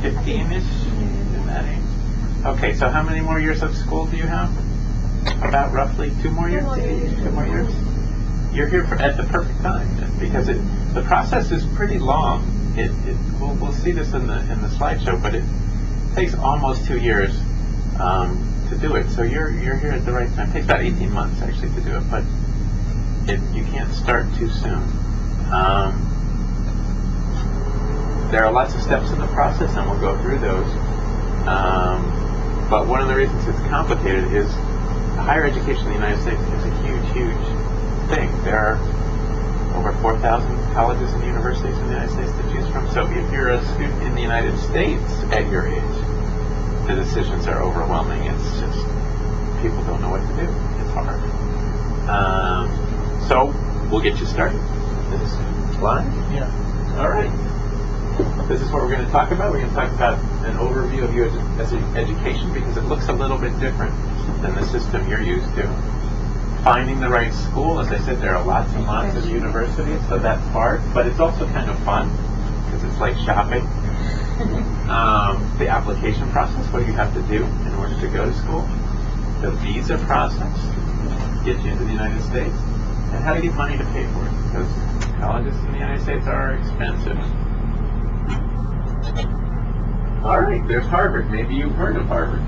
15-ish, in that age. Okay, so how many more years of school do you have? About roughly 2 more years? 2 more years? You're here at the perfect time, because the process is pretty long. We'll see this in the slideshow, but it takes almost 2 years to do it. So you're here at the right time. It takes about 18 months actually to do it, but you can't start too soon. There are lots of steps in the process, and we'll go through those. But one of the reasons it's complicated is higher education in the United States is a huge, huge thing. There are over 4,000 colleges and universities in the United States to choose from. So if you're a student in the United States at your age, the decisions are overwhelming. It's just, people don't know what to do. It's hard. So we'll get you started. This slide? Yeah. All right. This is what we're going to talk about. We're going to talk about an overview of your education, because it looks a little bit different than the system you're used to. Finding the right school, as I said, there are lots and lots of universities, so that's hard, but it's also kind of fun, because it's like shopping. The application process, what do you have to do in order to go to school? The visa process, get you into the United States, and how to get money to pay for it, because colleges in the United States are expensive. All right, there's Harvard. Maybe you've heard of Harvard.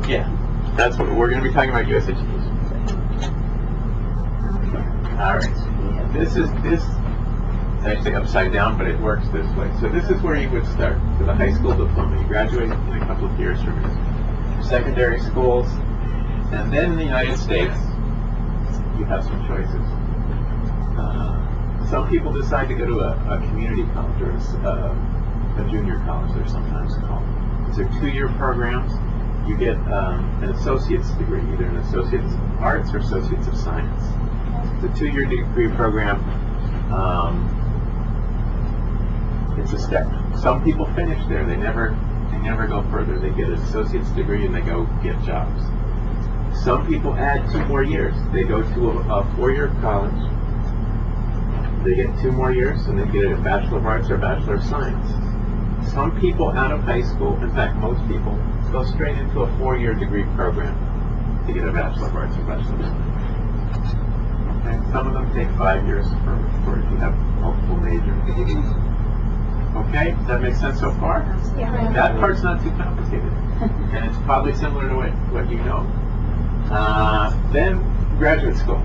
Yeah, that's what we're going to be talking about, U.S. education. All right, this is actually upside down, but it works this way. So this is where you would start with a high school diploma. You graduate in a couple of years from your secondary schools, and then in the United States, you have some choices. Some people decide to go to a community college, or a junior college, they're sometimes called. These are 2-year programs. You get an associate's degree, either an associate's of arts or associate's of science. It's a 2-year degree program. It's a step. Some people finish there. They never go further. They get an associate's degree and they go get jobs. Some people add 2 more years. They go to a 4-year college. They get 2 more years and they get a Bachelor of Arts or a Bachelor of Science. Some people out of high school, in fact most people, go straight into a 4-year degree program to get a Bachelor of Arts or Bachelor of Science. Okay. Some of them take 5 years for if you have multiple majors. Okay, does that make sense so far? Yeah. That part's not too complicated. And it's probably similar to what you know. Then graduate school.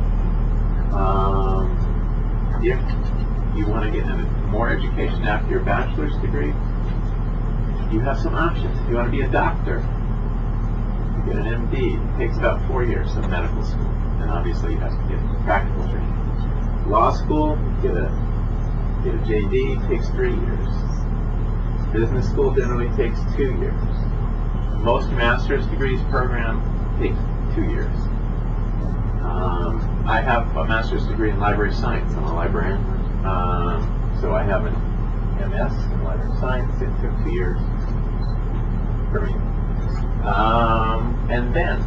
If you want to get more education after your bachelor's degree, you have some options. If you want to be a doctor, you get an MD. It takes about 4 years of medical school, and obviously you have to get practical training. Law school, get a JD, takes 3 years. Business school generally takes 2 years. Most master's degrees program take 2 years. I have a master's degree in library science. I'm a librarian. So I have an MS in library science. It took 2 years for me. And then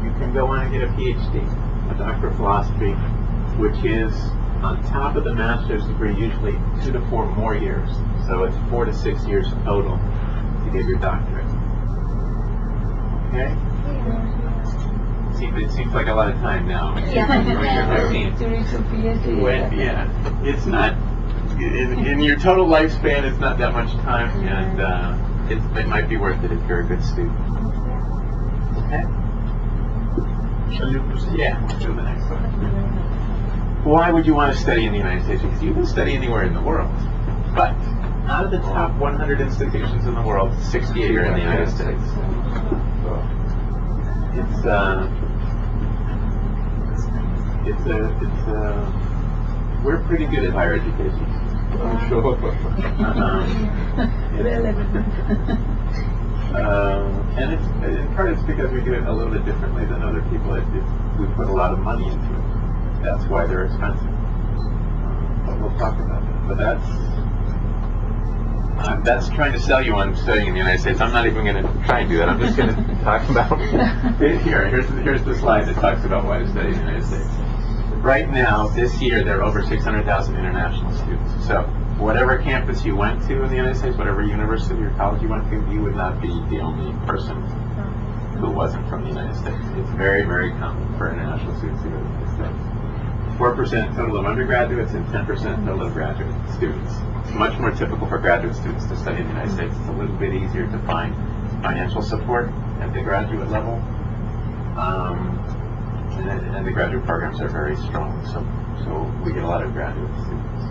you can go on and get a PhD, a Doctor of Philosophy, which is on top of the master's degree, usually 2 to 4 more years. So it's 4 to 6 years total to get your doctorate. Okay? It seems like a lot of time now. Yeah. It's not, in your total lifespan, it's not that much time, and it might be worth it if you're a good student. Okay? Shall you proceed? Yeah, let's do the next one. Why would you want to study in the United States? Because you can study anywhere in the world. But out of the top 100 institutions in the world, 68 are in the United States. We're pretty good at higher education. And in part it's because we do it a little bit differently than other people. We put a lot of money into it. That's why they're expensive. But we'll talk about that. But that's trying to sell you on studying in the United States. I'm not even going to try and do that. I'm just going to talk about here's the slide that talks about why to study in the United States. Right now, this year, there are over 600,000 international students. So whatever campus you went to in the United States, whatever university or college you went to, you would not be the only person who wasn't from the United States. It's very, very common for international students to go to the United States. 4% total of undergraduates and 10% total of graduate students. It's much more typical for graduate students to study in the United States. It's a little bit easier to find financial support at the graduate level. And the graduate programs are very strong, so we get a lot of graduate students.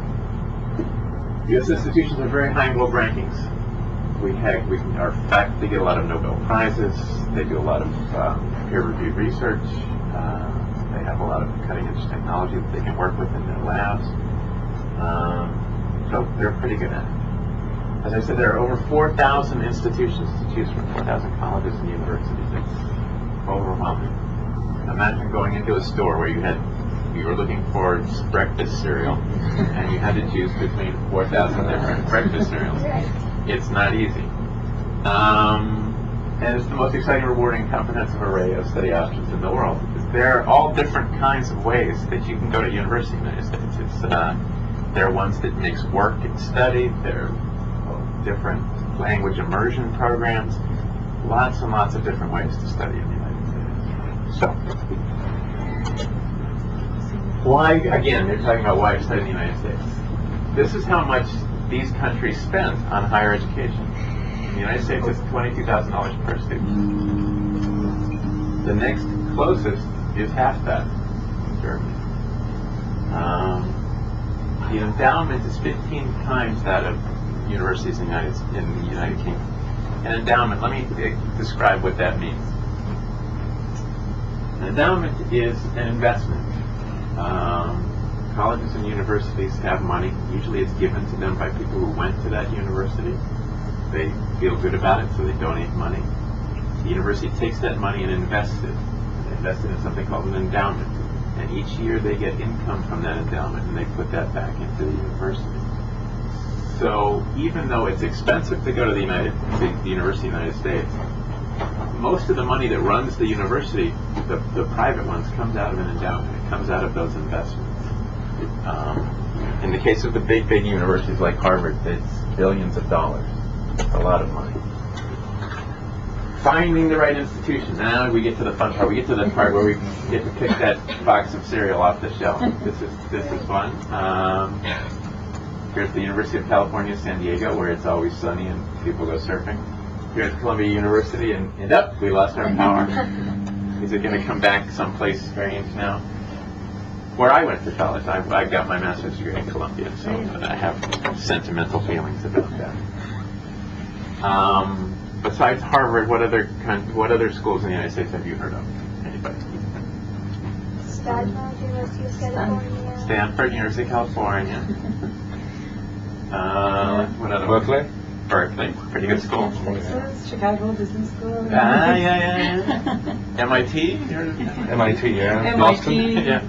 U.S. institutions are very high in global rankings. Our faculty get a lot of Nobel Prizes. They do a lot of peer-reviewed research. They have a lot of cutting-edge technology that they can work with in their labs. So they're pretty good at it. As I said, there are over 4,000 institutions to choose from, 4,000 colleges and universities. It's overwhelming. Imagine going into a store where you were looking for breakfast cereal, and you had to choose between 4,000 different breakfast cereals. It's not easy. And it's the most exciting, rewarding, comprehensive array of study options in the world. There are all different kinds of ways that you can go to university in the United States. There are ones that mix work and study. There are different language immersion programs. Lots and lots of different ways to study in the United States. So, why, again, they're talking about why study in the United States. This is how much these countries spend on higher education. In the United States, it's $22,000 per student. The next closest is half that in Germany. The endowment is 15 times that of universities in the United Kingdom. An endowment, let me describe what that means. An endowment is an investment. Colleges and universities have money. Usually it's given to them by people who went to that university. They feel good about it, so they donate money. The university takes that money and invests it. They invest it in something called an endowment. And each year they get income from that endowment, and they put that back into the university. So even though it's expensive to go to the University of the United States, most of the money that runs the university, the private ones, comes out of an endowment. It comes out of those investments. In the case of the big universities like Harvard, it's billions of dollars. It's a lot of money. Finding the right institution. Now we get to the fun part. We get to the part where we get to pick that box of cereal off the shelf. This is fun. Here's the University of California, San Diego, where it's always sunny and people go surfing. Here's Columbia University, and we lost our power. Is it going to come back someplace strange now? Where I went to college, I got my master's degree in Columbia, so I have sentimental feelings about that. Besides Harvard, what other schools in the United States have you heard of? Anybody? Stanford, University of California. Stanford, University of California. What other? Berkeley, pretty good school. Chicago Business School. Yeah. MIT? MIT, yeah. MIT. Boston? Yeah.